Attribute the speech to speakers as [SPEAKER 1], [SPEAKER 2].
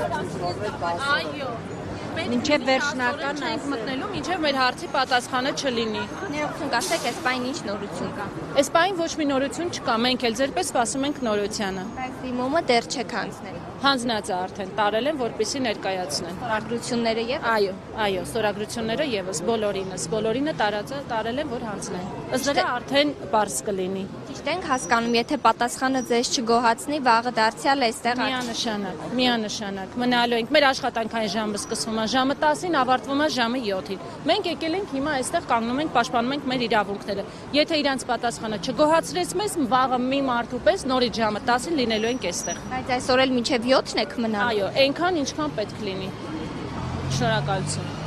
[SPEAKER 1] Այո։
[SPEAKER 2] Մինչև վերջնական
[SPEAKER 1] չենք մտնելու, մինչև մեր հարցի պատասխանը չլինի։
[SPEAKER 3] Ներողություն կասեք, այս պայն ինչ նորություն կա։
[SPEAKER 1] Այս պայն ոչ մի նորություն չկա, մենք էլ ձեր պես սպասում ենք նորությանը։
[SPEAKER 3] Բայց դիմումը դեռ չեք հանձնել։
[SPEAKER 1] Հանձնած է արդեն, տարել են, որպեսզի ներկայացնեն։
[SPEAKER 3] Ստորագրությունները եւ
[SPEAKER 1] Այո, ստորագրությունները եւս բոլորինը տարել են, որ հանձնեն։ Ըստ դրա արդեն բարձ կլինի։
[SPEAKER 3] ճիշտ ենք հասկանում, եթե պատասխանը ձեզ չգոհացնի, վաղը դարձյալ այստեղ
[SPEAKER 1] Միանշանակ մնալու ենք։ Մեր աշխատանքային ժամը սկսվում է ժամը 10-ին, ավարտվում է ժամը 7-ին։ Մենք եկել ենք հիմա այստեղ կանգնում ենք, պաշտպանում ենք մեր իրավունքները։ Եթե իրանց պատասխանը չգոհացրեց մեզ, վաղը մի մարդու պես նորից ժամը 10-ին լինելու ենք այստեղ։
[SPEAKER 3] Բայց այսօր էլ մինչև 7-ն եք մնալ։
[SPEAKER 1] Այո, այնքան ինչքան պետք լինի։ Շնորհակալություն։